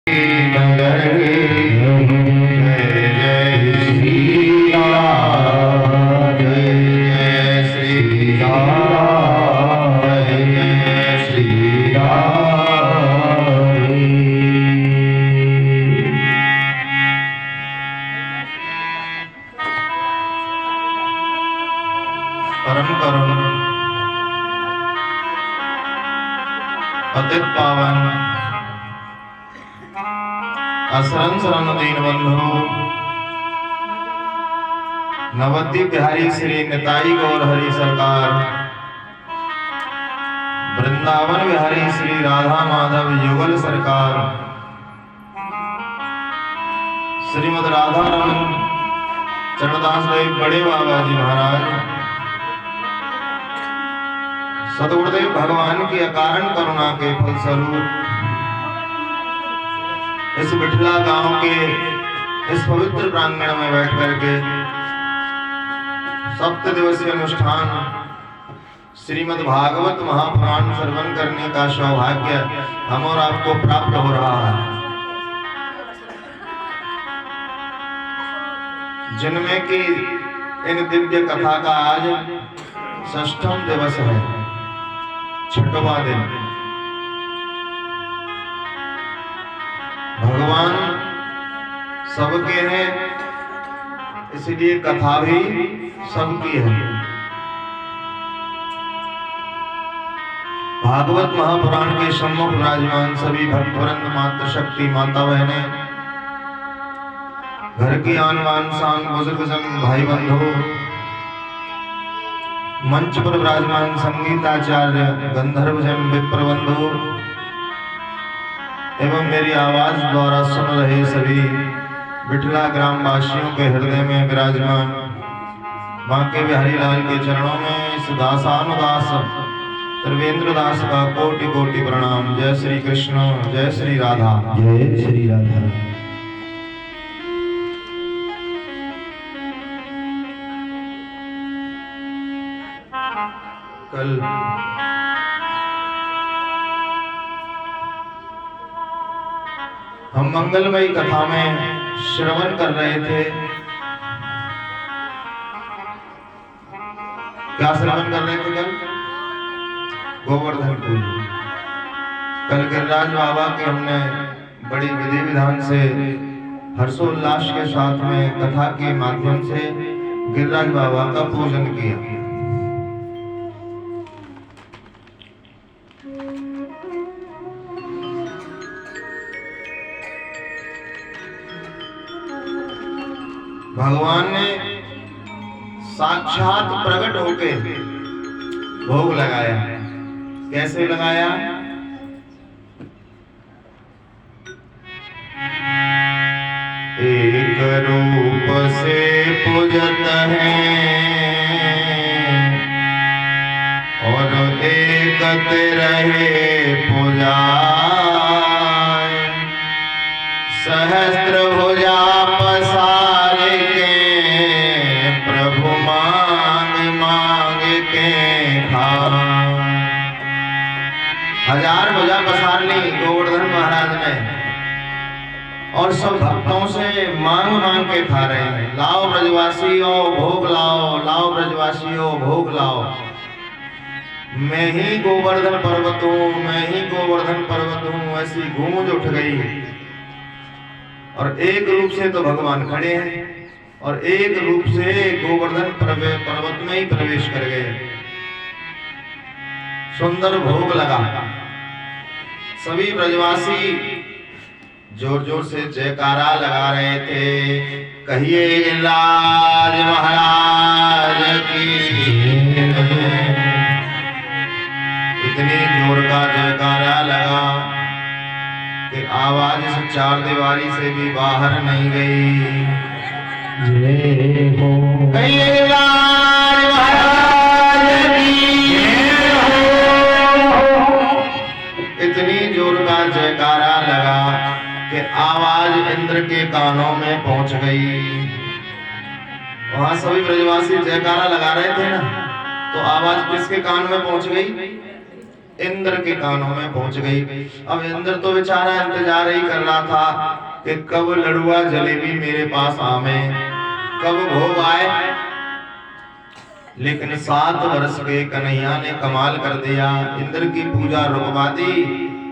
परम करुण पतित पावन असरन शरण दीन बंधु नवद्वीप बिहारी श्री निताई गौर हरि सरकार वृंदावन बिहारी श्री राधा माधव युगल सरकार श्रीमद राधा रमन चरणदास देव बड़े बाबा जी महाराज सतगुरुदेव भगवान की अकारण करुणा के फलस्वरूप इस बिठला गांव के इस पवित्र प्रांगण में बैठ करके सप्त दिवसीय अनुष्ठान श्रीमद् भागवत महापुराण श्रवण करने का सौभाग्य हम और आपको प्राप्त हो रहा है, जिनमें कि इन दिव्य कथा का आज षष्ठम दिवस है, छठवां दिन। भगवान सबके हैं, इसलिए कथा भी सबकी है। भागवत महापुराण के सम्मुख विराजमान सभी भक्तवृंद, मातृशक्ति, माता बहनें, घर की आन बान शान बुजुर्ग जन, भाई बंधु, मंच पर विराजमान संगीताचार्य, गंधर्व जन, विप्र बंधु एवं मेरी आवाज द्वारा सुन रहे सभी बिठला ग्राम वासियों के हृदय में विराजमान बांके बिहारी लाल के चरणों में इस दासानुदास त्रिवेंद्र दास का कोटि कोटि प्रणाम। जय श्री कृष्ण, जय श्री राधा, जय श्री राधा। कल हम मंगलमयी कथा में श्रवण कर रहे थे। क्या श्रवण कर रहे थे? कल गोवर्धन पूजा। कल गिरिराज बाबा के हमने बड़ी विधि विधान से हर्षोल्लास के साथ में कथा के माध्यम से गिरिराज बाबा का पूजन किया। भगवान ने साक्षात प्रकट होके भोग लगाया। कैसे लगाया? एक रूप से पूजत है और एकत रहे पूजा, सहस्त्र भुजा पसार के प्रभु मांग मांग के खा। हजार भुजा पसार ली गोवर्धन महाराज ने और सब भक्तों से मांग मांग के खा रहे हैं। लाओ ब्रजवासियों भोग लाओ, लाओ ब्रजवासियों भोग लाओ। मैं ही गोवर्धन पर्वत हूँ, मैं ही गोवर्धन पर्वत हूँ, ऐसी गूंज उठ गई। और एक रूप से तो भगवान खड़े हैं और एक रूप से गोवर्धन पर्वत में ही प्रवेश कर गए। सुंदर भोग लगा। सभी ब्रजवासी जोर जोर से जयकारा लगा रहे थे, कहिए गिरिराज महाराज की। इतनी जोर का जयकारा लगा कि आवाज इस चार दीवारी से भी बाहर नहीं गई। जय हो कहिए गिरिराज महाराज की। इतनी जोर का जयकारा लगा कि आवाज इंद्र के कानों में पहुंच गई। वहां सभी ब्रजवासी जयकारा लगा रहे थे ना, तो आवाज किसके कान में पहुंच गई? इंद्र के कानों में पहुंच गई। अब इंद्र तो बेचारा इंतजार ही कर रहा था कि कब लड़ुआ जलेबी मेरे पास आवे, कब भोग आए। लेकिन 7 वर्ष के कन्हैया ने कमाल कर दिया, इंद्र की पूजा रुकवा दी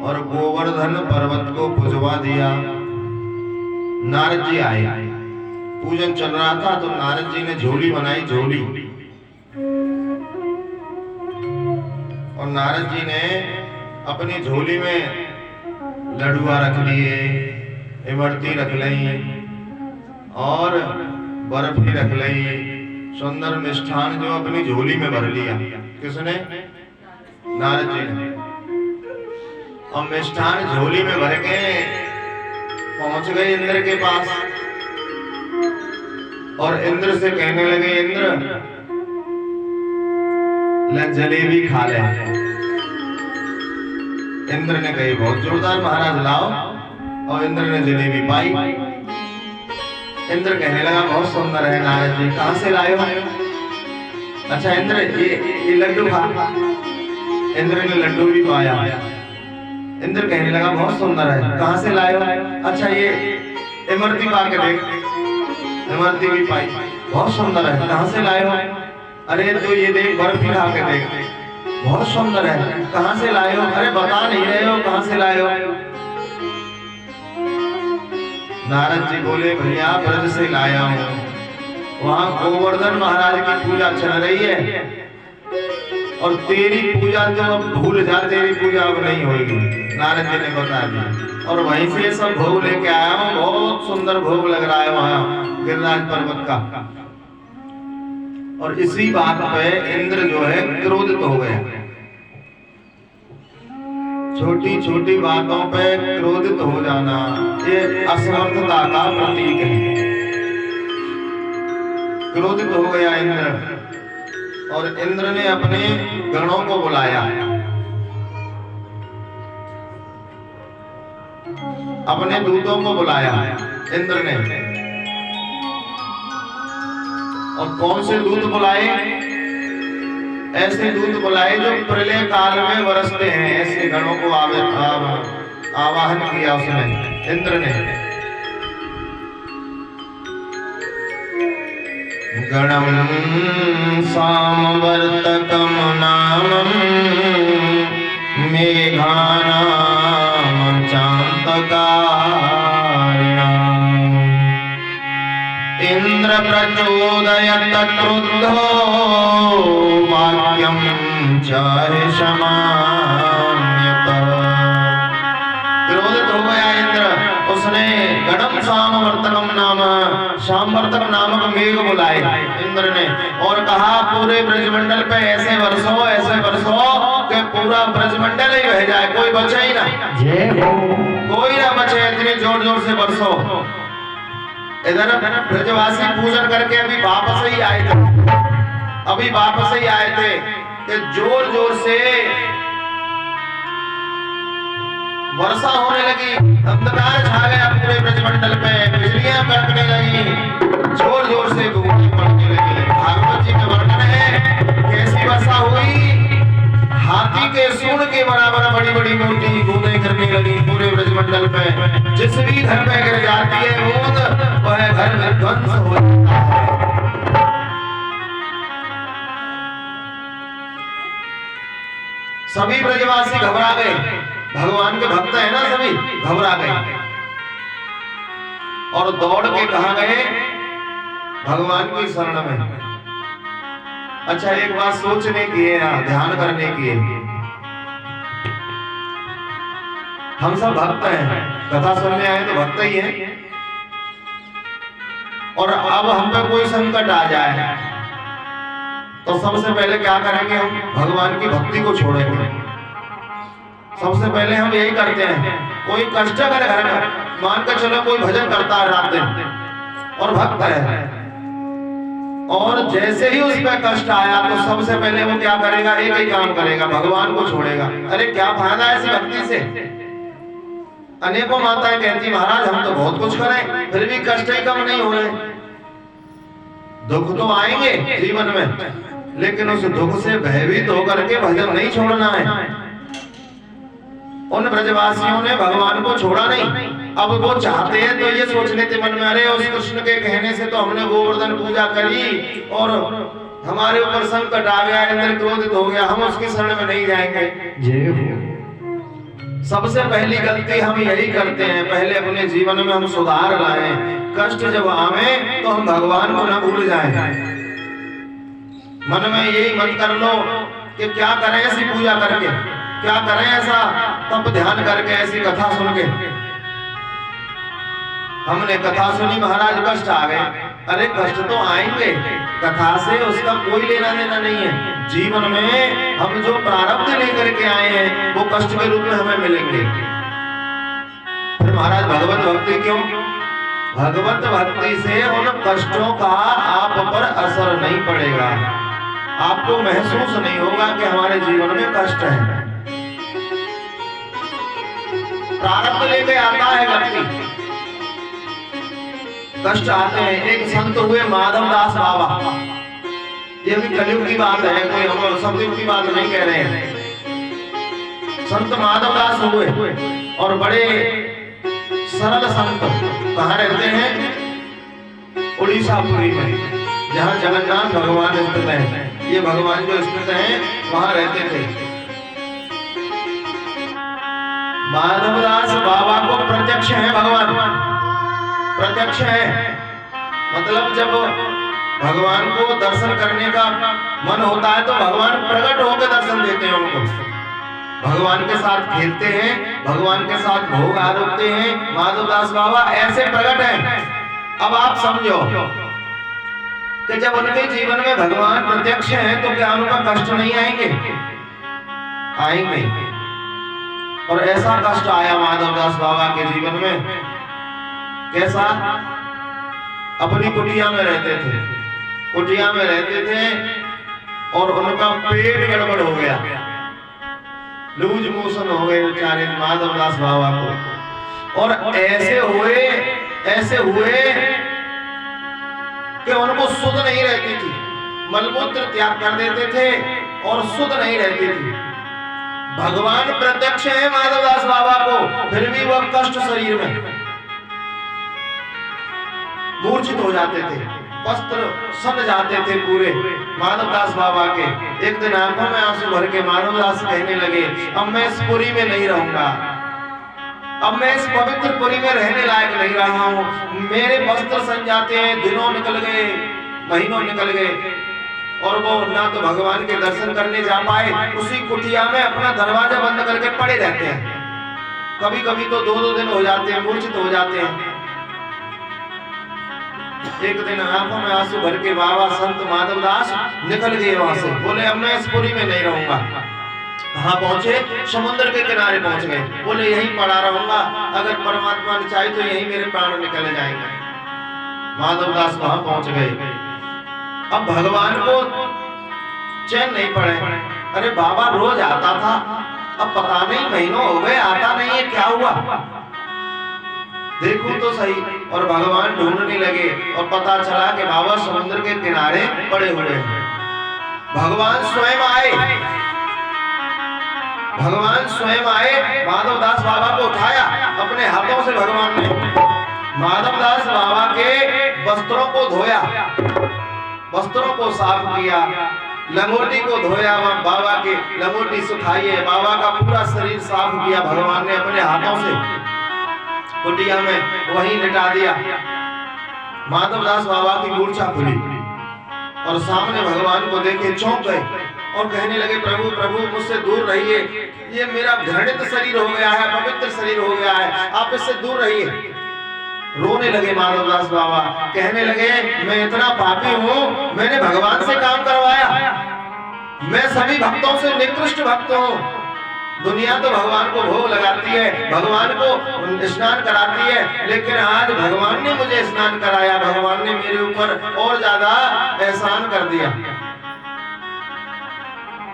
और गोवर्धन पर्वत को पुजवा दिया। नारद जी आए, पूजन चल रहा था तो नारद जी ने झोली बनाई, झोली, और नारद जी ने अपनी झोली में लडुआ रख लिए, इमरती रख ली और बर्फी रख ली, सुंदर मिष्ठान जो अपनी झोली में भर लिया। किसने? नारद जी ने। और मिष्ठान झोली में भर के पहुंच गए इंद्र के पास और इंद्र से कहने लगे, इंद्र जलेबी खा ले। इंद्र ने कही, बहुत जोरदार महाराज, लाओ। और इंद्र ने जलेबी पाई। इंद्र कहने लगा, बहुत सुंदर है नारद जी, कहां से लाए हो? अच्छा इंद्र, ये लड्डू खा। इंद्र ने लड्डू भी पाया। इंद्र कहने लगा, बहुत सुंदर है, कहां से लाए हो? अच्छा ये इमरती पा के देख। इमरती भी पाई, बहुत सुंदर है, कहां से लाए हो? अरे तो ये देख, बर्फी खा के देख, बहुत सुंदर है, कहां से लाए हो? अरे बता नहीं रहे हो कहां से लाए हो? नारद जी बोले, भैया ब्रज से लाया हूं, वहां गोवर्धन महाराज की पूजा चल रही है और तेरी पूजा तो अब भूल जा, तेरी पूजा अब नहीं होगी। नारद जी ने बता दिया और वहीं से सब भोग लेके आया हूं, बहुत सुंदर भोग लग रहा है वहां गिरिराज पर्वत का। और इसी बात पे इंद्र जो है क्रोधित हो गया। छोटी छोटी बातों पे क्रोधित हो जाना ये असमर्थता का प्रतीक है। क्रोधित हो गया इंद्र और इंद्र ने अपने गणों को बुलाया, अपने दूतों को बुलाया इंद्र ने। और कौन से दूत बुलाए? ऐसे दूत बुलाए जो प्रलय काल में बरसते हैं, ऐसे गणों को आवाहन किया उसने, इंद्र ने। गणम सामवर्तकम नामम मेघानाम चांतकारिणाम इंद्र प्रचोदयत क्रुद्धो वाक्यम चाहे समान्यतः। क्रोधित हो गया इंद्र, उसने गणम सामवर्तकम नाम, सामवर्तक नामक मेघ बुलाए इंद्र ने और कहा, पूरे ब्रजमंडल पे ऐसे बरसो कि पूरा ब्रजमंडल ही बह जाए, कोई बचे ही ना, कोई ना बचे, इतनी जोर जोर से बरसो। इधर ब्रजवासी पूजन करके अभी वापस ही आए थे कि जोर जोर से वर्षा होने लगी, अंधकार छा गया पूरे ब्रजमंडल पे, बिजलियां कड़कने लगी, जोर जोर से बूंदें पड़ने लगी। भागवत जी का वर्णन है कैसी वर्षा हुई, हाथी के सूंड के बराबर बड़ी बड़ी मोटी बूंदें गिरने लगी पूरे ब्रजमंडल पे। जिस भी घर पे गिर जाती है बूंद, वह घर में ध्वंस हो जाता है। सभी ब्रजवासी घबरा गए, भगवान के भक्त है ना, सभी घबरा गए और दौड़ के कहां गए? भगवान की शरण में। अच्छा एक बात सोचने की है, ध्यान करने की है, हम सब भक्त हैं, कथा सुनने आए तो भक्त ही हैं, और अब हम पे कोई संकट आ जाए तो सबसे पहले क्या करेंगे? हम भगवान की भक्ति को छोड़ेंगे। सबसे पहले हम यही करते हैं, कोई कष्ट अगर घर में, मान कर चलो कोई भजन करता है रात दिन और भक्त है, और जैसे ही उस पर कष्ट आया तो सबसे पहले वो क्या करेगा? एक ही काम करेगा, भगवान को छोड़ेगा। अरे क्या फायदा ऐसी भक्ति से? अनेकों माताएं कहती, महाराज हम तो बहुत कुछ करें फिर भी कष्ट ही कम नहीं हो रहे। दुख तो आएंगे जीवन में, लेकिन उस दुख से भयभीत होकर के भजन नहीं छोड़ना है। उन ब्रजवासियों ने भगवान को छोड़ा नहीं। अब वो चाहते हैं तो ये सोच लेते मन में, अरे उस कृष्ण के कहने से तो हमने गोवर्धन पूजा करी और हमारे ऊपर संकट आ गया, इंद्र क्रोधित हो गया, हम उसकी शरण में नहीं जाएंगे। सबसे पहली गलती हम यही करते हैं, पहले अपने जीवन में हम सुधार लाएं। कष्ट जब आवे तो हम भगवान को न भूल जाएं। मन में यही मत कर लो कि क्या करें ऐसी पूजा करके, क्या करें ऐसा तप ध्यान करके, ऐसी कथा सुन के। हमने कथा सुनी महाराज कष्ट आ गए, अरे कष्ट तो आएंगे, कथा से उसका कोई लेना देना नहीं है। जीवन में हम जो प्रारब्ध लेकर के आए हैं वो कष्ट के रूप में हमें मिलेंगे। फिर महाराज भगवत भक्ति क्यों? भगवत भक्ति से उन कष्टों का आप पर असर नहीं पड़ेगा, आपको महसूस नहीं होगा कि हमारे जीवन में कष्ट है। प्रारब्ध लेके आता है व्यक्ति, कष्ट आते हैं। एक संत हुए माधवदास बाबा, ये भी कलयुग की बात है, कोई हम सतयुग की बात नहीं कह रहे हैं। संत माधवदास हुए और बड़े सरल संत। कहाँ रहते हैं? उड़ीसापुरी में, जहाँ जगन्नाथ भगवान स्थित हैं। ये भगवान जो स्थित हैं वहां रहते थे। माधवदास बाबा को प्रत्यक्ष है भगवान, प्रत्यक्ष है। मतलब जब भगवान को दर्शन करने का मन होता है तो भगवान प्रकट होकर दर्शन देते हैं उनको। भगवान के साथ खेलते हैं, भगवान के साथ भोग आरोपते हैं। माधवदास बाबा ऐसे प्रकट हैं। अब आप समझो कि जब उनके जीवन में भगवान प्रत्यक्ष हैं तो क्या उनका कष्ट नहीं आएंगे? आएंगे। और ऐसा कष्ट आया माधवदास बाबा के जीवन में। कैसा? अपनी कुटिया में रहते थे, कुटिया में रहते थे और उनका पेट गड़बड़ हो गया, लूज मोशन हो गए बेचारे माधवदास बाबा को। और ऐसे हुए कि उनको सुध नहीं रहती थी, मलमूत्र त्याग कर देते थे और सुध नहीं रहती थी। भगवान प्रत्यक्ष है माधवदास बाबा को, फिर भी वह कष्ट शरीर में, मूर्छित हो जाते थे, वस्त्र सन जाते थे पूरे माधवदास बाबा के। एक दिन आंखों में आंसू भर के माधवदास कहने लगे, अब मैं इस पुरी में नहीं रहूंगा, अब मैं इस पवित्र पुरी में रहने लायक नहीं रहा हूँ। मेरे वस्त्र सन जाते हैं, दिनों निकल गए, महीनों निकल गए और वो ना तो भगवान के दर्शन करने जा पाए, उसी कुटिया में अपना दरवाजा बंद करके पड़े रहते हैं। कभी कभी तो 2-2 दिन हो जाते हैं, मूर्छित हो जाते हैं। एक दिन आंखों में आंसू भर के बाबा संत माधवदास निकल गए वहां से, बोले अब मैं इस पुरी में नहीं रहूंगा। कहाँ पहुंचे? समुद्र के किनारे पहुंच गए। बोले यहीं पड़ा रहूंगा, अगर परमात्मा ने चाहे तो यहीं मेरे प्राण निकल जाएंगे। माधवदास वहां पहुंच गए। अब भगवान को चैन नहीं पड़े। अरे बाबा रोज आता था, अब पता नहीं महीनों हो गए आता नहीं है, क्या हुआ देखो तो सही। और भगवान ढूंढने लगे और पता चला कि बाबा समुद्र के किनारे पड़े हुए हैं। भगवान स्वयं आए, भगवान स्वयं आए, माधवदास बाबा को उठाया अपने हाथों से। भगवान ने माधवदास बाबा के वस्त्रों को धोया, वस्त्रों को साफ किया, लंगोटी को धोया, बाबा की लंगोटी सुखाई है, बाबा का पूरा शरीर साफ किया भगवान ने अपने हाथों से। कुटिया में वहीं लिटा दिया। माधवदास बाबा की मूर्छा खुली और सामने भगवान को देखे चौंक गए और कहने लगे, प्रभु प्रभु मुझसे दूर रहिए, ये मेरा घृणित शरीर हो गया है, पवित्र शरीर हो गया है, आप इससे दूर रहिए। रोने लगे माधवदास बाबा, कहने लगे मैं इतना पापी हूँ, मैंने भगवान से काम करवाया, मैं सभी भक्तों से निकृष्ट भक्त हूँ। दुनिया तो भगवान को भोग लगाती है, भगवान को स्नान कराती है, लेकिन आज भगवान ने मुझे स्नान कराया, भगवान ने मेरे ऊपर और ज्यादा एहसान कर दिया।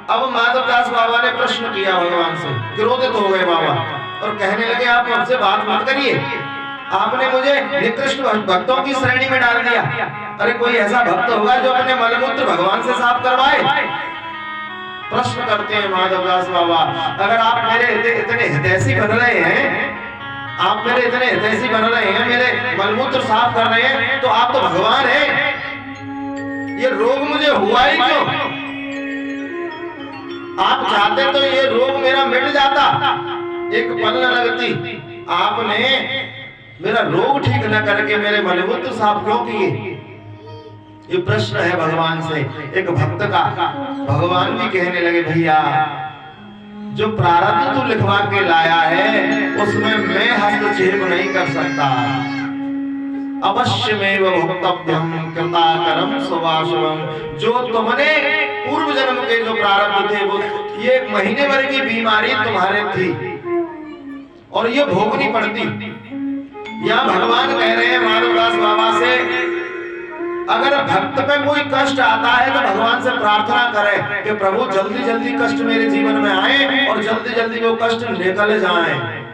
अब माधवदास बाबा ने प्रश्न किया भगवान से, क्रोधित हो गए बाबा और कहने लगे आप हमसे बात मत करिए, आपने मुझे निकृष्ट भक्तों की श्रेणी में डाल दिया। अरे कोई ऐसा भक्त होगा जो अपने मलमूत्र भगवान से साफ करवाए? प्रश्न करते हैं माधवदास बाबा, अगर आप मेरे इतने हितैषी बन रहे हैं, आप मेरे इतने हितैषी बन रहे हैं, मेरे मलमूत्र साफ कर रहे हैं, तो आप तो भगवान हैं, ये रोग मुझे हुआ ही क्यों? आप चाहते तो ये रोग मेरा मिट जाता, एक पल न लगती। आपने मेरा रोग ठीक न करके मेरे मलमूत्र साफ क्यों किए? ये प्रश्न है भगवान से एक भक्त का। भगवान भी कहने लगे, भैया जो प्रारब्ध तू लिखवा के लाया है उसमें मैं हस्तक्षेप नहीं कर सकता। अवश्यमेव भोक्तव्यम कृताकरम शुभाशुभम। जो तुमने पूर्व जन्म के जो प्रारब्ध थे, वो ये महीने भर की बीमारी तुम्हारे थी और ये भोगनी पड़ती। यहाँ भगवान कह रहे हैं माधवदास बाबा से, अगर भक्त पे कोई कष्ट आता है तो भगवान से प्रार्थना करें कि प्रभु जल्दी जल्दी कष्ट मेरे जीवन में आए और जल्दी जल्दी वो कष्ट निकल जाएं।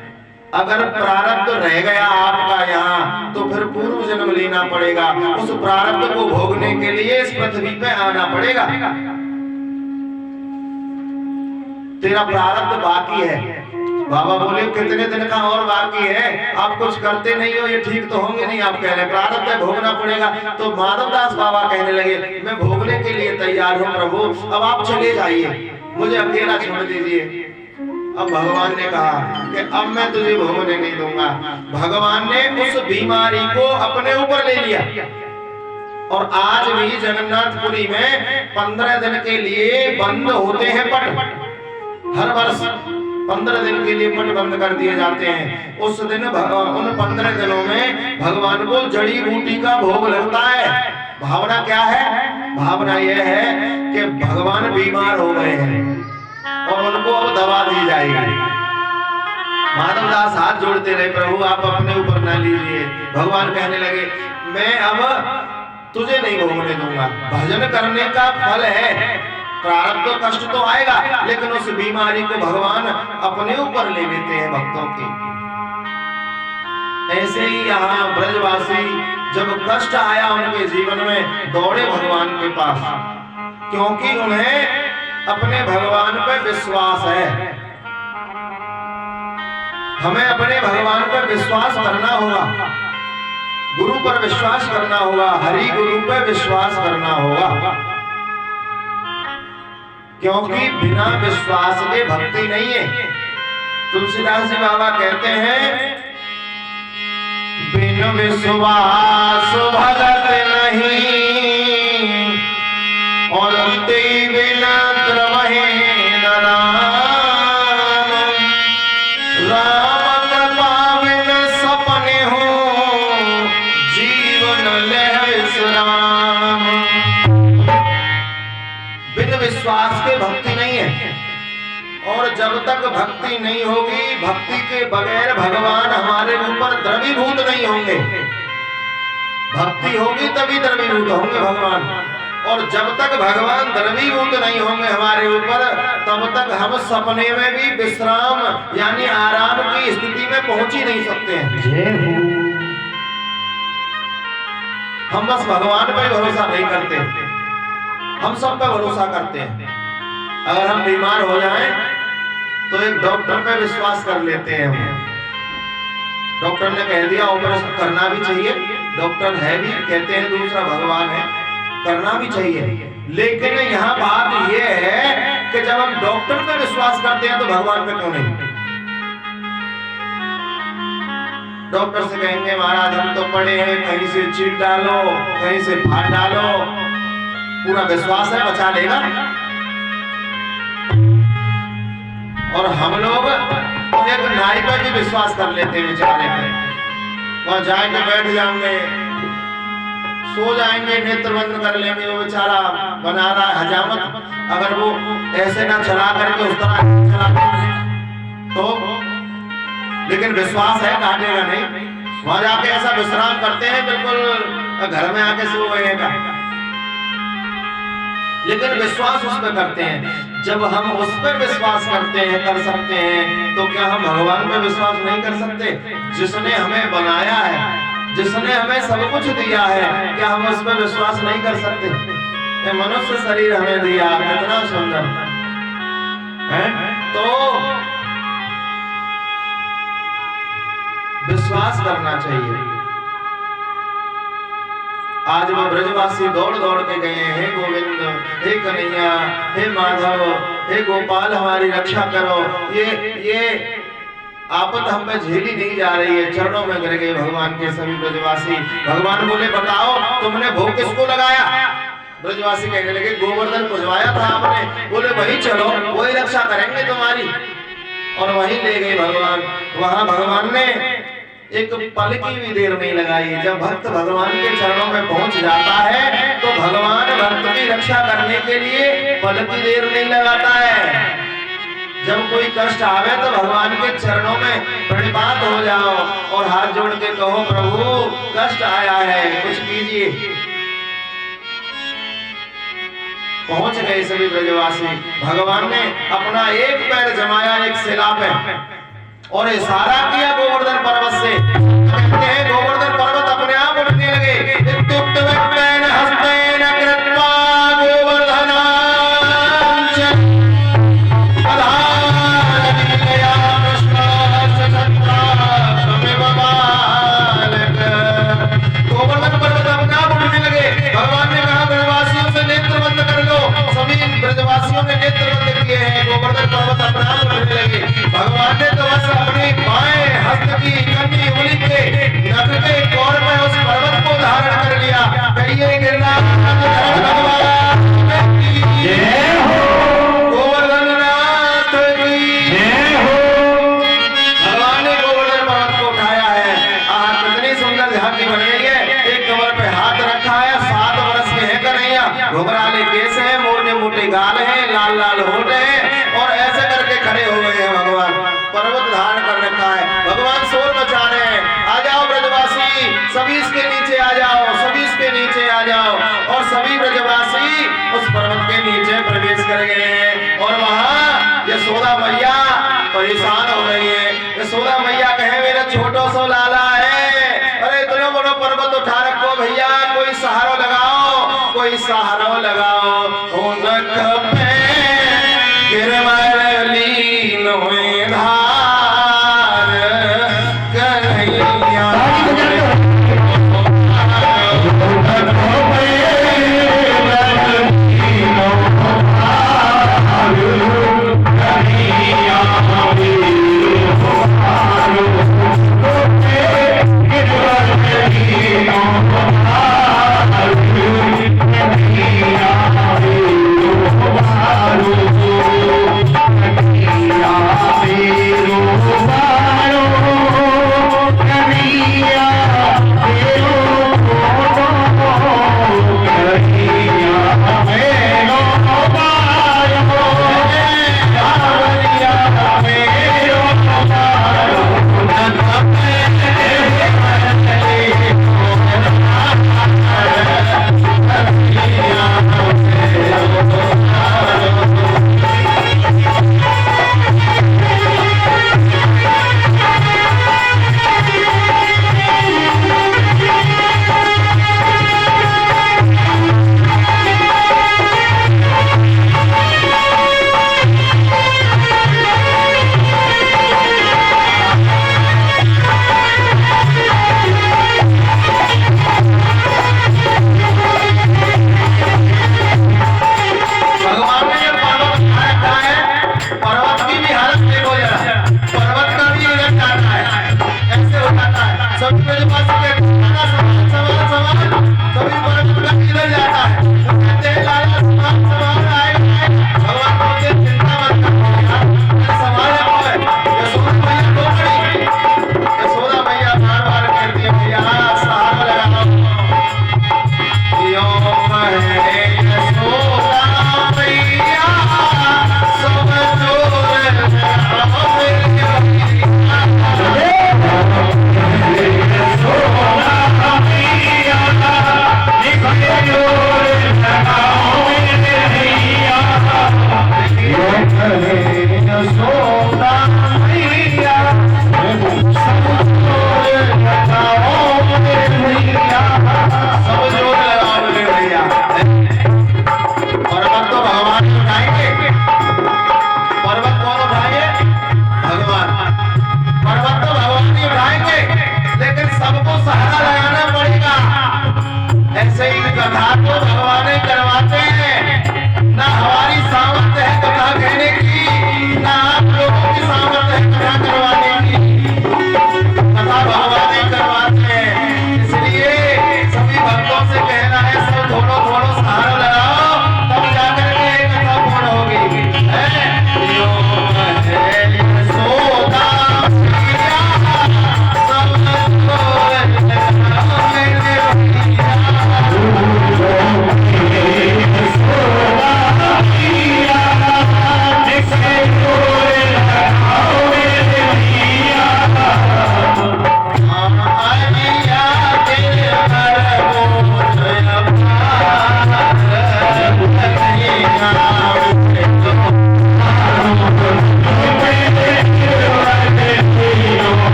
अगर प्रारब्ध रह गया आपका यहाँ तो फिर पूर्व जन्म लेना पड़ेगा, उस प्रारब्ध को भोगने के लिए इस पृथ्वी पे आना पड़ेगा। तेरा प्रारब्ध बाकी है। बाबा बोले कितने दिन का और बाकी है, आप कुछ करते नहीं हो, ये ठीक तो होंगे नहीं। आप कह रहे प्रारब्ध है, भोगना पड़ेगा। तो माधवदास बाबा कहने लगे, मैं भोगने के लिए तैयार हूँ प्रभु, अब आप चले जाइए, मुझे अकेला छोड़ दीजिए। अब भगवान ने कहा कि अब मैं तुझे भोगने नहीं दूंगा। भगवान ने उस बीमारी को अपने ऊपर ले लिया और आज भी जगन्नाथपुरी में 15 दिन के लिए बंद होते हैं पट। हर वर्ष 15 दिन के लिए पट बंद कर दिए जाते हैं। उस दिन उन 15 दिनों में भगवान को जड़ी बूटी का भोग लगता है। भावना क्या है? भावना यह है कि भगवान बीमार हो गए हैं और उनको अब दवा दी जाएगी। माधवदास हाथ जोड़ते रहे, प्रभु आप अपने ऊपर ना लीजिए। भगवान कहने लगे, मैं अब तुझे नहीं भोगने दूंगा। भजन करने का फल है, प्रारब्ध तो कष्ट तो आएगा, लेकिन उस बीमारी को भगवान अपने ऊपर ले लेते हैं भक्तों के। ऐसे ही यहाँ ब्रजवासी जब कष्ट आया उनके जीवन में, दौड़े भगवान के पास, क्योंकि उन्हें अपने भगवान पर विश्वास है। हमें अपने भगवान पर विश्वास करना होगा, गुरु पर विश्वास करना होगा, हरि गुरु पर विश्वास करना होगा, क्योंकि बिना विश्वास के भक्ति नहीं है। तुलसीदास जी बाबा कहते हैं, बिन विश्वास भगत नहीं और तेई बिना द्रवहे न राम। राम कृपा बिन सपने हो जीवन लह विश्राम। बिन विश्वास के भक्ति नहीं है और जब तक भक्ति नहीं होगी, भक्ति के बगैर भगवान हमारे ऊपर द्रवीभूत नहीं होंगे। भक्ति होगी तभी द्रवीभूत होंगे भगवान, और जब तक भगवान द्रवीभूत नहीं होंगे हमारे ऊपर, तब तक हम सपने में भी विश्राम यानी आराम की स्थिति में पहुंच ही नहीं सकते हैं। हम बस भगवान पर भरोसा नहीं करते, हम सब पे भरोसा करते हैं। अगर हम बीमार हो जाएं तो एक डॉक्टर पे विश्वास कर लेते हैं। हम डॉक्टर ने कह दिया ऑपरेशन करना भी चाहिए, डॉक्टर है भी, कहते हैं दूसरा भगवान है, करना भी चाहिए। लेकिन यहाँ बात यह है कि जब हम डॉक्टर पे विश्वास करते हैं तो भगवान पे क्यों नहीं? डॉक्टर से कहेंगे महाराज हम तो पढ़े हैं, कहीं से चीट डालो, कहीं से फाड़ डालो, पूरा विश्वास है बचा लेगा। और हम लोग एक नाई पर भी विश्वास कर लेते हैं बेचारे पे, वहां जाएंगे बैठ जाएंगे, सो जाएंगे, नेत्र बंद कर लेंगे, वो बेचारा बना रहा है हजामत, अगर वो ऐसे ना चला करके उस तरह चला तो, लेकिन विश्वास है काटेगा नहीं। वहां जाके ऐसा विश्राम करते हैं बिल्कुल घर में आके सो गए का, लेकिन विश्वास उस पर करते हैं। जब हम उस पर विश्वास करते हैं, कर सकते हैं, तो क्या हम भगवान पर विश्वास नहीं कर सकते? जिसने हमें बनाया है, जिसने हमें सब कुछ दिया है, क्या हम उस पर विश्वास नहीं कर सकते? ये मनुष्य शरीर हमें दिया, कितना सुंदर, है? तो विश्वास करना चाहिए। आज वो ब्रजवासी दौड़ दौड़ के गए, हे गोविंद, हे कन्हैया, हे माधव, हे गोपाल, हमारी रक्षा करो। ये आपत हम पे झेली नहीं जा रही है। चरणों में गिर गए भगवान के सभी ब्रजवासी। भगवान बोले, बताओ तुमने भोग किसको लगाया? ब्रजवासी कहने लगे, गोवर्धन पुजवाया था आपने। बोले, वही चलो, वही रक्षा करेंगे तुम्हारी। और वही ले गए भगवान। वहां भगवान ने एक पल की भी देर नहीं लगाई। जब भक्त भगवान के चरणों में पहुंच जाता है तो भगवान भक्त की रक्षा करने के लिए पल की देर नहीं लगाता है। जब कोई कष्ट आवे तो भगवान के चरणों में प्रणिपात हो जाओ और हाथ जोड़ के कहो, प्रभु कष्ट आया है, कुछ कीजिए। पहुंच गए सभी ब्रजवासी। भगवान ने अपना एक पैर जमाया एक शिला पे और इशारा किया गोवर्धन पर्वत से। कहते हैं गोवर्धन पर्वत अपने आप उठने लगे। गोवर्धन पर्वत अपने आप उठने लगे। भगवान ने कहा, ब्रजवासियों से नेत्र बंद कर लो। सभी ब्रजवासियों ने नेत्र बंद किए हैं। गोवर्धन पर्वत अपने आप उठने लगे। भगवान ने तो बस अपनी बाएं हस्त की कंधी उंगली पे नख के तौर पे उस पर्वत को धारण कर लिया। कहिए गिरनार भगवान की जय हो, गोवर्धन नाथ की जय हो। भगवान ने गोवर्धन पर्वत को उठाया है। कितनी सुंदर झांकी बन गई है। एक कमर पे हाथ रखा है। 7 वर्ष के है कन्हैया, घुघराले केस है, मोटे मोटे गाल है, लाल लाल होठ है और ऐसे करके खड़े हो गए हैं भगवान। पर्वत धारण कर रखा है। भगवान शोर मचा रहे हैं, आ जाओ ब्रजवासी, सभी इसके नीचे आ जाओ, सभी इसके नीचे आ जाओ। और सभी ब्रजवासी उस पर्वत के नीचे प्रवेश कर गए हैं। और वहां यशोदा मैया परेशान हो रही है। यशोदा मैया कहे, मेरा छोटो सो लाला है, अरे इतना बड़ा पर्वत उठा रखो भैया, कोई सहारा लगाओ, कोई सहारा लगाओ।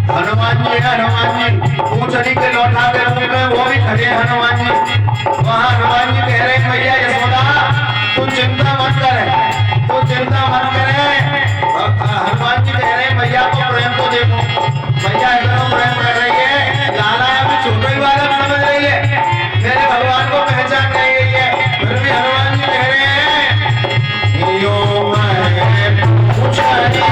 हनुमान जी पूंछड़ी के लौटा के रूप में वो भी खड़े हैं हनुमान जी। वहाँ हनुमान जी कह रहे हैं भैया यशोदा तू चिंता मत करे, तू चिंता मत करे। हनुमान जी कह रहे हैं भैया तो प्रेम को देखो, भैया एकदम प्रेम कर रही है, लाला अभी छोटा ही बालक समझ रही है, मेरे भगवान को पहचान नहीं रही है। फिर भी हनुमान जी कह रहे हैं यो मैं पूंछड़ी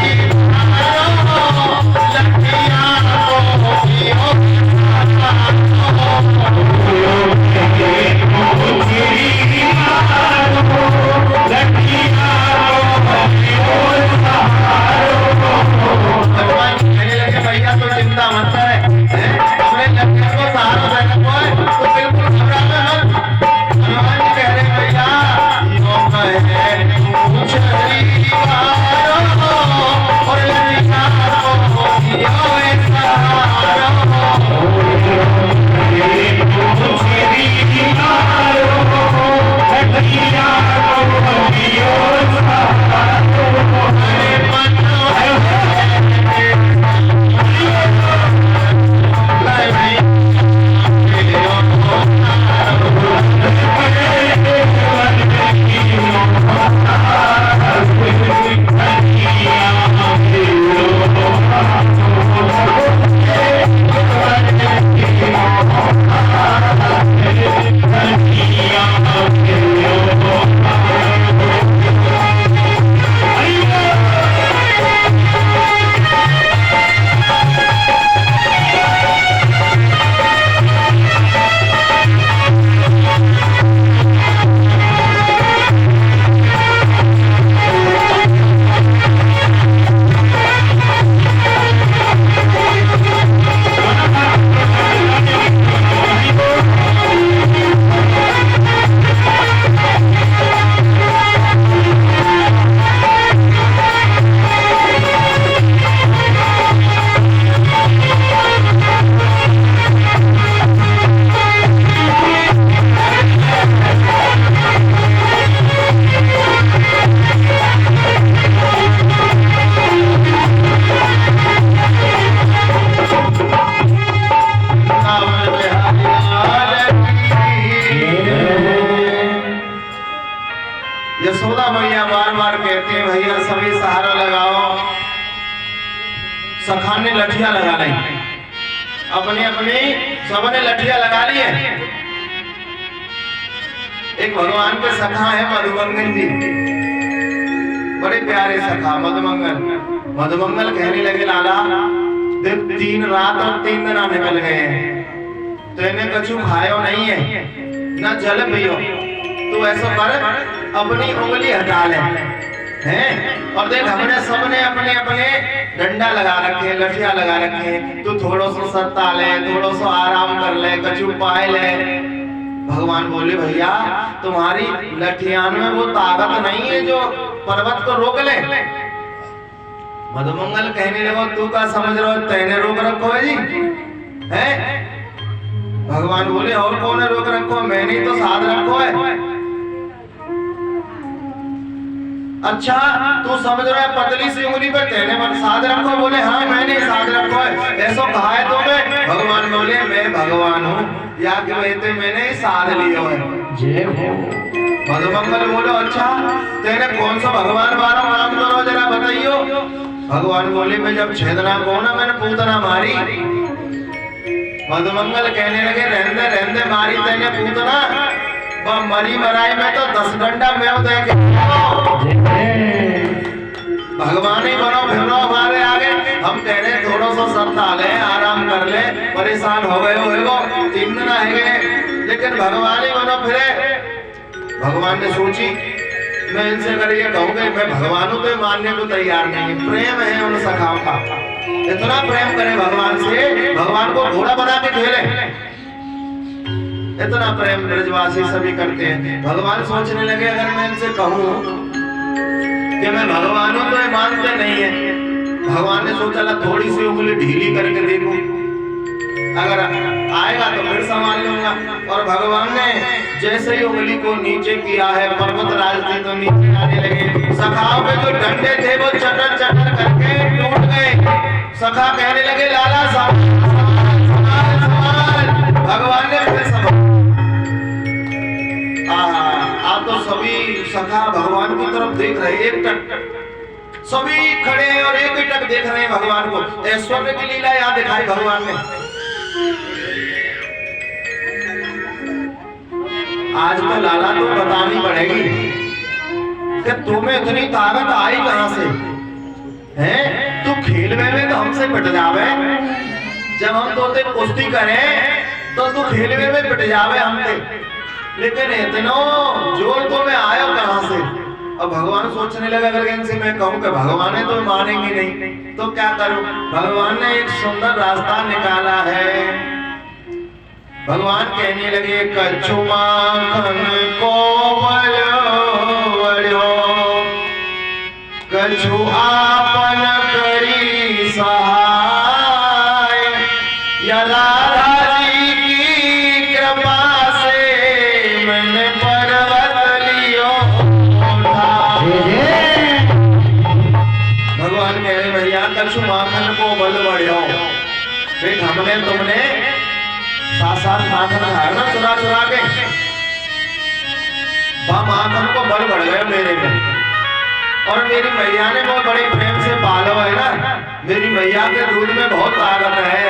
यशोदा मैया बार बार कहती है भैया सभी सहारा लगाओ। सखा ने लठिया लगा ली, अपनी अपनी सबने लठिया लगा ली है। एक भगवान के सखा है मधुमंगल जी, बड़े प्यारे सखा मधुमंगल। मधुमंगल कहने लगे लाला देख 3 रात और 3 दिन निकल गए हैं, तो इन्हें कछु खायो नहीं है ना जल पियो, तो ऐसा कर अपनी उंगली हटा ले हैं। और देख हमने सबने अपने अपने डंडा लगा रखे, लठिया लगा रखे, तो थोड़ो सो सत्ता ले, थोड़ो सो आराम कर ले, कछु पाए ले। भगवान बोले भैया तुम्हारी लठियान में वो ताकत नहीं है जो पर्वत को रोक ले। मधुमंगल कहने लगे तू का समझ रहा है, तेने रोक रखो है जी हैं। भगवान बोले और कौन है रोक रखो, मैंने तो साध रखो है। अच्छा तू समझ रहा है पतली सी उंगली पर तेने पर साध रखो, बोले हाँ मैंने साध रखो है, ऐसा कहा है तुम्हें। भगवान बोले मैं भगवान हूँ या कि कहते मैंने साध लियो है। मधुमंगल बोलो अच्छा तेने कौन सा भगवान बारो नाम करो जरा बताइयो। भगवान बोले मैं जब छेदना को ना मैंने पूतना मारी। मधुमंगल कहने लगे रहने रहने मारी तेने पूतना, वह मरी मराई में तो 10 डंडा मैं देखे। भगवान ही बनो फिरो हमारे आगे, हम कह रहे थोड़ा सा सत्ता ले आराम कर ले, परेशान हो गए हो 3 दिन आएंगे, लेकिन भगवान ही बनो फिरे। भगवान ने सोची मैं इनसे करिए कहूँगा मैं भगवान हूँ तो मानने को तैयार नहीं। प्रेम है उन सखाओं का, इतना प्रेम करे भगवान से, भगवान को घोड़ा बना के खेले, इतना प्रेम ब्रजवासी सभी करते हैं। भगवान सोचने लगे अगर मैं इनसे कहूँ कि मैं भगवान हूँ तो ये मानते नहीं है। भगवान ने सोचा ला थोड़ी सी उंगली ढीली करके देखूं, अगर आएगा तो फिर संभाल लूंगा। और भगवान ने जैसे ही उंगली को नीचे किया है पर्वत राज थी तो नीचे आने लगे। सखाओं के जो डंडे थे वो चटर चटर करके टूट गए, सखा कहने लगे लाला साहब भगवान ने फिर समझ आप तो सभी सखा भगवान की तरफ देख रहे, एक टक सभी खड़े हैं और एक ही टक देख रहे हैं भगवान को। ऐश्वर्य की लीला यहाँ दिखाई भगवान ने। आज तो लाला तो बतानी पड़ेगी कि तुम्हें इतनी ताकत आई कहां से है? तू खेल में तो हमसे पिट जावे, जब हम तो कुश्ती करें तो तू खेल में पिट जावे हमसे, लेकिन इतना जोर तो मैं आया कहां से? अब भगवान सोचने लगा अगर इनसे मैं कहूं कि भगवान है तो मानेंगे नहीं तो क्या करूं। भगवान ने एक सुंदर रास्ता निकाला है। भगवान कहने लगे कछु माखन को बल्यो कछु आपन करी सहाय, या राधा जी की कृपा से मैंने पर्वत लियो भगवान कह रहे भैया कछु माखन को बल बढ़ियो। देख हमने तुमने साथ माखन खाया ना चुरा चुरा के, माखन को बल बढ़ गए मेरे में। और मेरी मैया ने बहुत बड़े प्रेम से पाला है ना, मेरी मैया के दूध में बहुत ताकत है,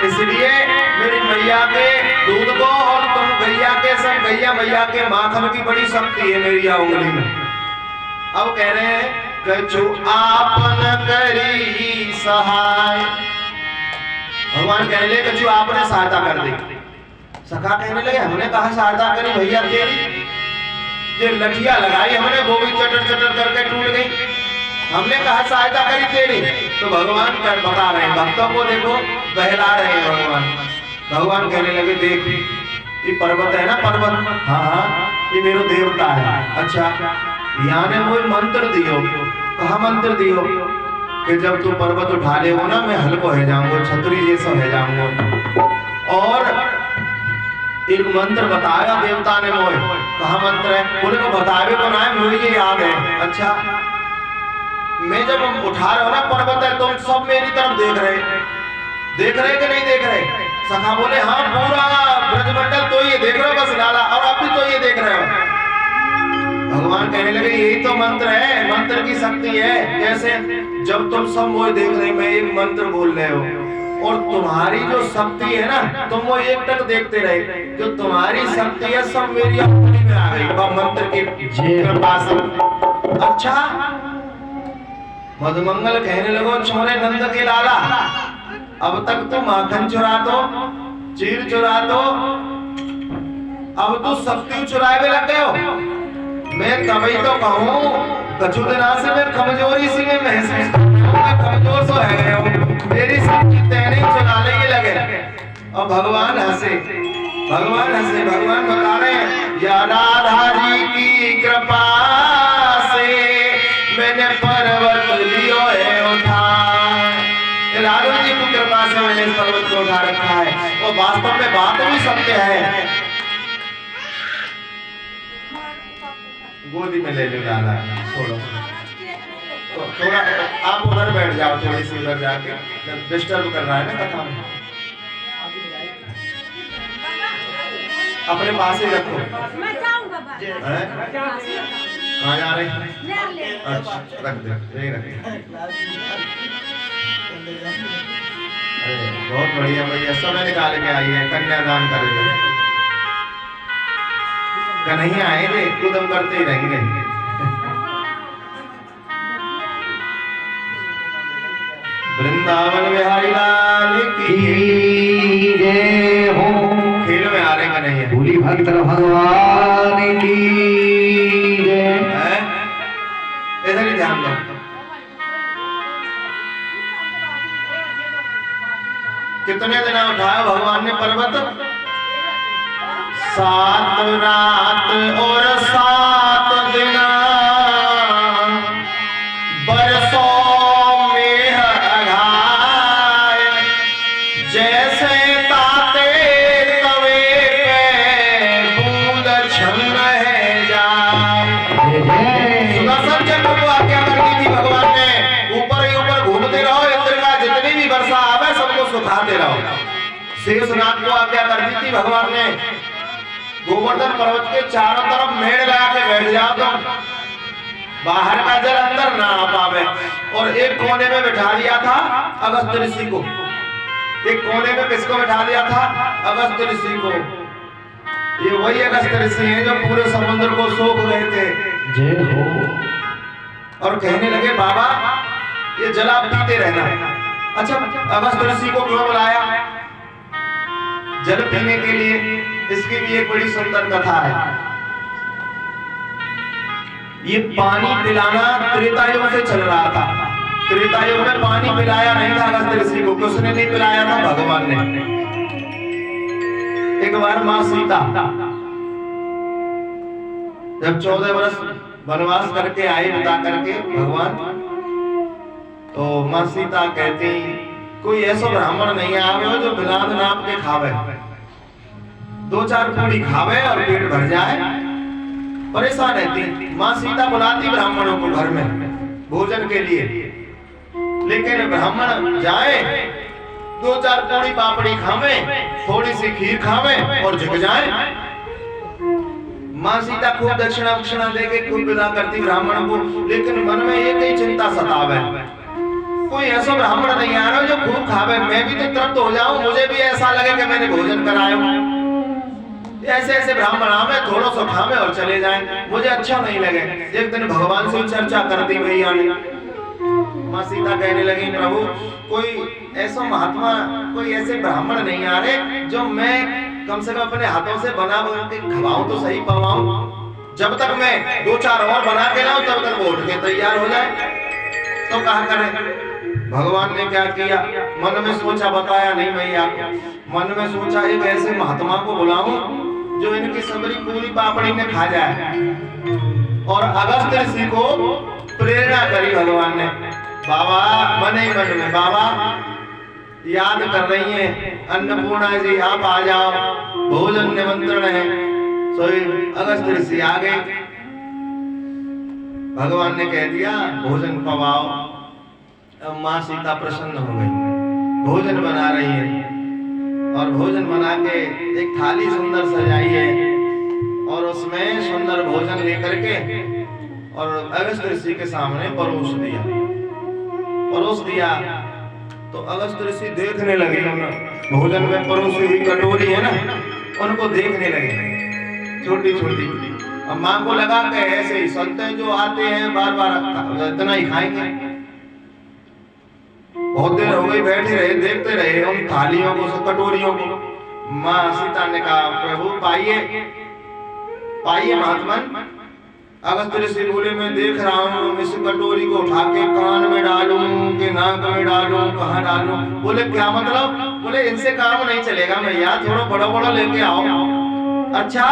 इसलिए मेरी मैया के दूध को और तुम गैया के सब गैया मैया के माखन की बड़ी शक्ति है मेरी उंगली में। अब कह रहे हैं कछु आपन करी सहाय। भगवान कहने लगे कछु आपने सहायता कर दी। सखा कहने लगे हमने कहा सहायता करी भैया तेरी, जो लठिया लगाई हमने वो भी चटर चटर करके टूट गई, हमने कहा सहायता करी तेरी। तो भगवान बता रहे हैं भक्तों को, देखो बहला रहे हैं भगवान। भगवान कहने लगे देख ये पर्वत है ना पर्वत, हाँ ये मेरा देवता है। अच्छा यहाँ ने मुझे मंत्र दियो। कहा मंत्र दियो कि जब तू पर्वत उठा ले हो ना मैं हल्को हो जाऊंगा, छतरी जैसा हो जाऊंगा। और एक मंत्र बताया देवता ने मोए। कहा मंत्र है? बोले को बतावे को ना है, मुझे याद है। अच्छा मैं जब उठा रहा हूं ना पर्वत है तुम सब मेरी तरफ देख रहे कि नहीं देख रहे? सखा बोले हाँ पूरा ब्रजमंडल तो ये देख रहे हो बस लाला, और अब भी तो ये देख रहे हो। भगवान कहने लगे यही तो मंत्र है, मंत्र की शक्ति है। कैसे? जब तुम सब मोए देख रहे मैं एक मंत्र बोल रहे हो और तुम्हारी जो शक्ति है ना तुम वो एक टक देखते रहे, जो तुम्हारी शक्ति है सब मेरी उंगली में आ गई मंत्र की कृपा से। अच्छा मधुमंगल कहने लगो छोरे नंद के लाला, अब तक तो माखन चुरा दो चीर चुरा दो, अब तो शक्ति चुराए लग गए हो। मैं तभी तो कहूँ कछु दिना से मैं कमजोरी सी में महसूस कमजोर सो है गया हूँ, मेरी शक्ति तेने चुरा लेने लगे। और भगवान हंसे, भगवान बता रहे हैं या राधा जी की कृपा से मैंने पर्वत लियो है उठा। राधा जी की कृपा से मैंने पर्वत को उठा रखा है। और वास्तव में बात भी सत्य है। गोदी में ले लो लाला, छोड़ो थोड़ा आप उधर बैठ जाओ, थोड़ी सी उधर जाके डिस्टर्ब कर रहा है ना कथा में। अपने पास ही रखो। मैं जाऊंगा कहाँ जा रहे? अच्छा रख दे, नहीं रखे। अरे बहुत बढ़िया भैया, समय निकाल के आई है, कन्यादान करेंगे। कन्हैया आएंगे कूदम करते ही रहेंगे। वृंदावन बिहारी लाल की जय हो। खेल में आ रहे कन्हैया, भूली भक्त भगवान की जय। इधर ही ध्यान दो। कितने दिन उठाया भगवान ने पर्वत? 7 रात और 7 दिन बरसों में अघाय, जैसे ताते तवे पे बूंद छन है जाए। सुदर्शन चक्र को आज्ञा कर दी थी भगवान ने, ऊपर ही ऊपर घूमते रहो, इंद्र का जितनी भी वर्षा रहो। शेषनाग को आज्ञा कर दी थी भगवान ने, गोवर्धन पर्वत के चारों तरफ मेड़ लगा के बैठ जाओ तो बाहर का जल अंदर ना आ पावे। और एक कोने में बैठा दिया था अगस्त्य ऋषि को। एक कोने में किसको बैठा दिया था? अगस्त्य ऋषि को। ये वही अगस्त्य ऋषि हैं जो पूरे समुद्र को सोख गए थे। जय हो। और कहने लगे बाबा ये जल आप पीते रहना। अच्छा, अगस्त्य ऋषि को क्यों बुलाया? जल पीने के लिए। इसकी भी एक बड़ी सुंदर कथा है। ये पानी पिलाना त्रेता युग से चल रहा था। त्रेता युग में पानी पिलाया नहीं था अगस्त्य ऋषि को। किसने नहीं पिलाया था? भगवान ने। एक बार मां सीता जब 14 वर्ष वनवास करके आए बिता करके भगवान, तो मां सीता कहती कोई ऐसा ब्राह्मण नहीं आवे जो बिलाद नाप के खावे, 2-4 पूरी खावे और पेट भर जाए। परेशान रहती। मां सीता बुलाती ब्राह्मणों को घर में भोजन के लिए, लेकिन ब्राह्मण जाए 2-4 पूरी पापड़ी खावे, थोड़ी सी खीर खावे और झुक जाए। मां सीता खूब दक्षिणा वक्षिणा देके खूब विदा करती ब्राह्मण को, लेकिन मन में एक ही चिंता सतावे, कोई ऐसा ब्राह्मण नहीं आ रहा जो खूब खावे, मैं भी तो तृप्त हो जाऊं, मुझे भी ऐसा लगे कि मैंने भोजन कराया। ऐसे ऐसे ब्राह्मण आवे थोड़ा सा खावे और चले जाएं, मुझे अच्छा नहीं लगे। एक दिन भगवान से चर्चा करती भैया ने, मां सीता कहने लगी प्रभु कोई ऐसा महात्मा, कोई ऐसे ब्राह्मण नहीं आ रहे जो मैं कम से कम अपने हाथों से बना के खवाऊं तो सही पवाऊं। जब तक मैं 2-4 और बना के लाऊं तब तक वो उठ के तैयार हो जाए। तो कहा करें? भगवान ने क्या किया? मन में सोचा, बताया नहीं भैया को। मन में सोचा एक ऐसे महात्मा को बुलाऊं जो इनकी सबरी पूरी पापड़ी में खा जाए। और अगस्त्य ऋषि को प्रेरणा करी भगवान ने। बाबा मन ही मन में बाबा याद कर रही हैं अन्नपूर्णा जी, आप आ जाओ, भोजन निमंत्रण है। सोई अगस्त्य ऋषि आ गए। भगवान ने कह दिया भोजन पवाओ। अब मां सीता प्रसन्न हो गई, भोजन बना रही है और भोजन बना के एक थाली सुंदर सजाई है और उसमें सुंदर भोजन लेकर के और अगस्त्य ऋषि के सामने परोस दिया। परोस दिया तो अगस्त्य ऋषि देखने लगे, भोजन में परोसी हुई कटोरी है ना, उनको देखने लगे छोटी छोटी। अब मां को लगा कि ऐसे ही संत जो आते हैं बार बार इतना ही खाएंगे। बहुत देर हो गई, बैठे रहे, देखते रहे उन थालियों को, कटोरियों को। मां सीता ने कहा प्रभु पाइए पाइए महात्मन। अगस्त्य ऋषि बोले मैं देख रहा हूँ इस कटोरी को उठा के कान में डालूं कि नाक में डालूं, कहाँ डालूं? बोले क्या मतलब? बोले इनसे काम नहीं चलेगा भैया, थोड़ा बड़ा बड़ा लेके आओ। अच्छा,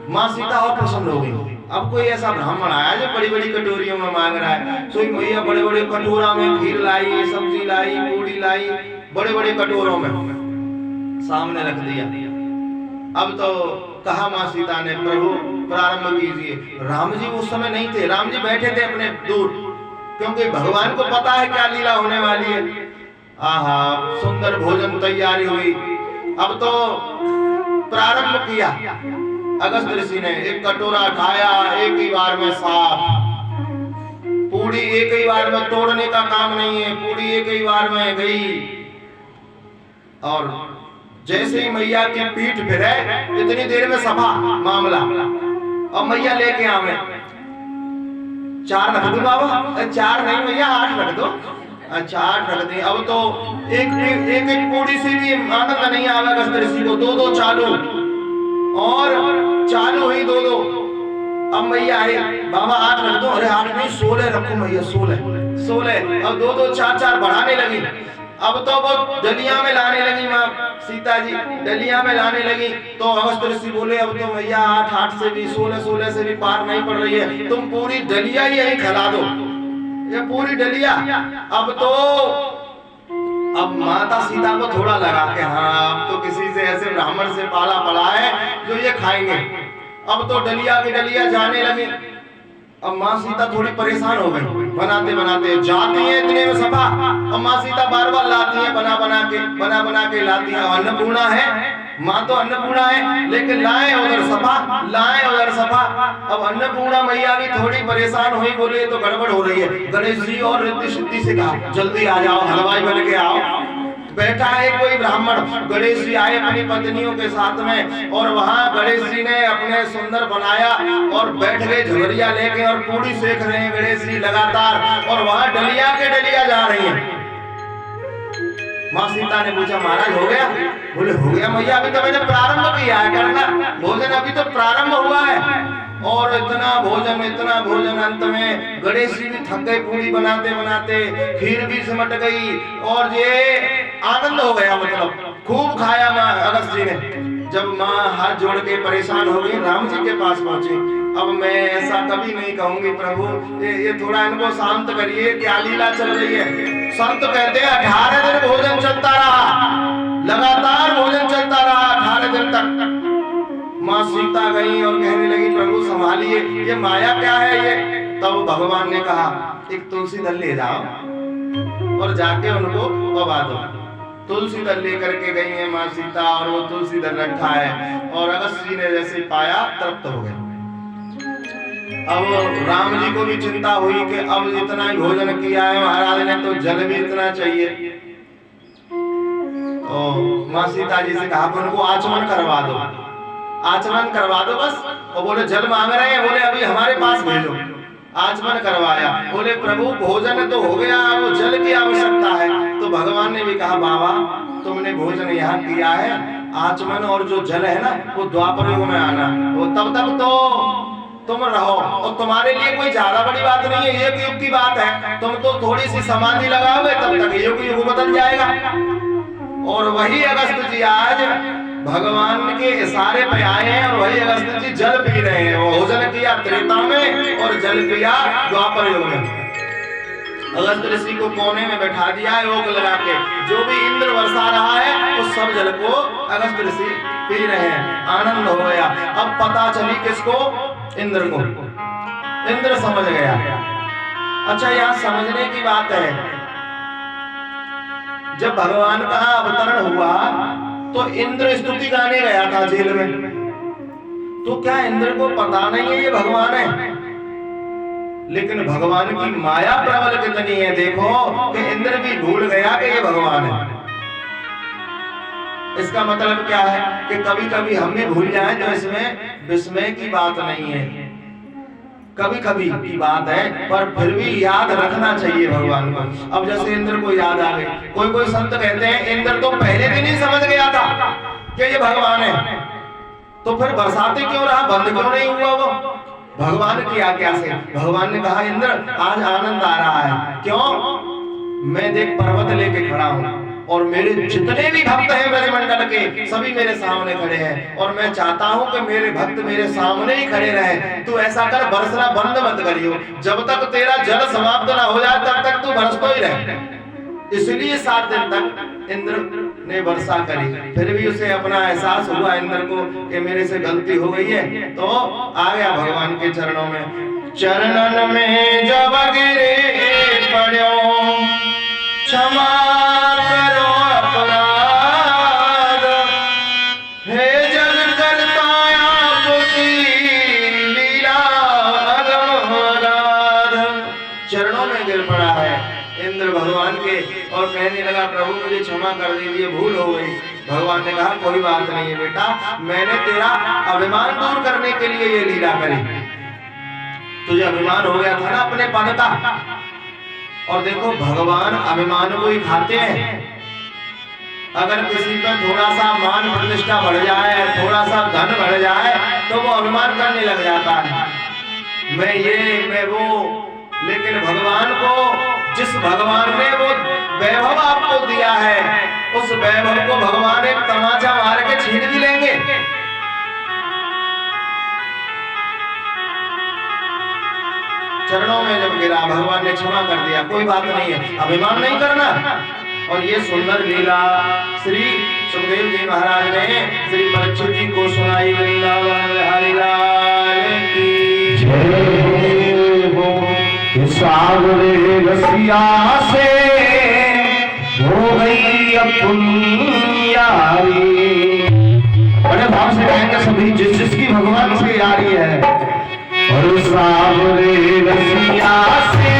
मां सीता और प्रसन्न हो गई। अब कोई ऐसा ब्राह्मण आया जो बड़ी बड़ी कटोरियों में मांग रहा है। तो भैया बड़े बड़े कटोरा में खीर लाई, सब्जी लाई, पूड़ी लाई, बड़े बड़े कटोरों में सामने रख दिया। अब तो कहा मां सीता ने प्रभु प्रारंभ कीजिए। राम जी उस समय नहीं थे, राम जी बैठे थे अपने दूर, क्योंकि भगवान को पता है क्या लीला होने वाली है। आहा, सुंदर भोजन तैयारी हुई। अब तो प्रारंभ किया अगस्त्य ऋषि ने। एक कटोरा उठाया, एक ही बार में साफ पूरी, एक ही बार में तोड़ने का काम नहीं है, पूरी एक ही बार में गई। और जैसे ही मैया की पीठ फिरे इतनी देर में सफा मामला। अब मैया लेके आवे, 4 रख दो बाबा? 4 नहीं भैया, 8 रख दो। अच्छा 8 रख दी। अब तो एक पूरी से भी आनंद नहीं आवे अगस्त्य ऋषि को। 2-2 चालू और चालू हुई 2-2। अब मैया आई, बाबा 8 रख दो। अरे 8 नहीं 16 रखो भैया, 16। अब 2-2 4-4 बढ़ाने लगी। अब तो वो डलिया में लाने लगी मां सीता जी, डलिया में लाने लगी। तो अगस्त्य ऋषि बोले अब तो भैया 8-8 से भी 16 से भी पार नहीं पड़ रही है, तुम पूरी डलिया ही यही खिला दो, ये पूरी डलिया। अब माता सीता को थोड़ा लगा कि हाँ अब तो किसी से ऐसे ब्राह्मण से पाला पड़ा है जो ये खाएंगे। अब तो डलिया की डलिया जाने लगी। अब मां सीता थोड़ी परेशान हो गई। बनाते बनाते जाती है इतने में सफा, और माँ सीता बार बार लाती है बना बना के लाती है। अन्नपूर्णा है माँ, तो अन्नपूर्णा है, लेकिन लाए उधर सफा, लाए उधर सफा। अब अन्नपूर्णा मैया भी थोड़ी परेशान हुई, बोली ये तो गड़बड़ हो रही है। गणेश जी और रिद्धि सिद्धि से कहा जल्दी आ जाओ, हलवाई बन के आओ। बैठा है कोई ब्राह्मण, गणेश जी आए अपनी पत्नियों के साथ में, और वहां गणेश जी ने अपने सुंदर बनाया और बैठ गए झगड़िया लेके, और पूरी सेक रहे हैं गणेश जी लगातार, और वहां डलिया के डलिया जा रही है। माँ सीता ने पूछा महाराज हो गया? बोले हो गया मैया, अभी तो मैंने प्रारंभ किया है करना, भोजन अभी तो प्रारंभ हुआ है। और इतना भोजन अंत में गणेश जी भी थक गए पूरी बनाते बनाते, खीर भी सिमट गई, और ये आनंद हो गया, मतलब खूब खाया माँ अगस्त जी ने। जब माँ हाथ जोड़ के परेशान हो गई, राम जी के पास पहुंची। अब मैं ऐसा कभी नहीं कहूंगी प्रभु, ये थोड़ा इनको शांत करिए, क्या लीला चल रही है। संत कहते हैं 18 दिन भोजन चलता रहा, लगातार भोजन चलता रहा 18 दिन तक। माँ सीता गई और कहने लगी प्रभु संभालिए, ये माया क्या है ये। तब भगवान ने कहा एक तुलसी दल ले जाओ और जाके उनको पवा दो। तुलसी दल लेकर के गई है माँ सीता, और वो तुलसी दल रखा है, और अगस्त जी ने जैसे पाया तृप्त हो गए। अब राम जी को भी चिंता हुई कि अब इतना ही भोजन किया है महाराज ने, तो जल भी इतना चाहिए। तो माँ सीता जी से कहा उनको आचमन करवा दो, आचमन करवा दो बस। और बोले जल मांग रहे हैं, बोले अभी हमारे पास भेजो। आचमन करवाया, बोले प्रभु भोजन तो हो गया, वो जल की आवश्यकता है। तो भगवान ने भी कहा बाबा तुमने भोजन यहाँ किया है, आचमन और जो जल है ना वो द्वापर युग में आना, वो तब तक तो तुम रहो, और तुम्हारे लिए कोई ज्यादा बड़ी बात नहीं है, एक युग की बात है। तुम तो थोड़ी सी समाधि लगाओगे तब तक युग बदल जाएगा। और वही अगस्त जी आज भगवान के इशारे पे आए हैं, और वही अगस्त जी जल पी रहे हैं। वो भोजन किया त्रेता में और जल पिया द्वापर युग में। अगस्त ऋषि को कोने में बैठा दिया है ओक लगा के, जो भी इंद्र वर्षा रहा है उस सब जल को अगस्त ऋषि पी रहे हैं। आनंद हो गया। अब पता चली किसको? इंद्र को। इंद्र समझ गया। अच्छा यहाँ समझने की बात है, जब भगवान का अवतरण हुआ तो इंद्र स्तुति गाने गया था जेल में, तो क्या इंद्र को पता नहीं है ये भगवान है? लेकिन भगवान की माया प्रबल कितनी है देखो, कि इंद्र भी भूल गया कि ये भगवान है। इसका मतलब क्या है कि कभी कभी हम भी भूल जाएं तो इसमें विस्मय की बात नहीं है, कभी कभी की बात है, पर फिर भी याद रखना चाहिए भगवान को। अब जैसे इंद्र को याद आ गई, कोई संत कहते हैं इंद्र तो पहले दिन ही समझ गया था कि ये भगवान है, तो फिर बरसाते क्यों रहा, बंद क्यों नहीं हुआ वो? भगवान की आज्ञा से। भगवान ने कहा इंद्र आज आनंद आ रहा है, क्यों? मैं देख पर्वत लेके खड़ा हूँ, और मेरे जितने भी भक्त हैं मेरे मंडल के सभी मेरे सामने खड़े हैं, और मैं चाहता हूं कि मेरे भक्त मेरे सामने ही खड़े रहें। तू ऐसा कर बरसना बंद मत करियो, जब तक तेरा जल समाप्त ना हो जाए तब तक तू बरसतो ही रहे। इसलिए 7 दिन तक इंद्र ने वर्षा करी। फिर भी उसे अपना एहसास हुआ इंद्र को कि मेरे से गलती हो गई है, तो आ गया भगवान के चरणों में। चरणन में जब गिरे पड़ो क्षमा करो अपराध, हे जग करता आपकी लीला अगम अगाध। चरणों में गिर पड़ा है इंद्र भगवान के, और कहने लगा प्रभु मुझे क्षमा कर दीजिए, भूल हो गई। भगवान ने कहा कोई बात नहीं है बेटा, मैंने तेरा अभिमान दूर करने के लिए ये लीला करी। तुझे अभिमान हो गया था ना अपने पद का, और देखो भगवान अभिमान को ही खाते हैं। अगर किसी पर थोड़ा सा मान प्रतिष्ठा बढ़ जाए, थोड़ा सा धन बढ़ जाए, तो वो अभिमान करने लग जाता है, मैं ये मैं वो। लेकिन भगवान को, जिस भगवान ने वो वैभव आपको दिया है, उस वैभव को भगवान एक तमाचा मार के छीन भी लेंगे। चरणों में जब गिरा भगवान ने क्षमा कर दिया, कोई बात नहीं है, अभिमान नहीं करना। और ये सुंदर लीला श्री सुखदेव जी महाराज ने श्री परीक्षित जी को सुनाई। वृंदावन बिहारी लाल की जय हो। सागरे रसिया से हो गई अपनी यारी। बड़े भाव से गाएंगे सभी, जिसकी भगवान से यारी है। और सावरे रसिया से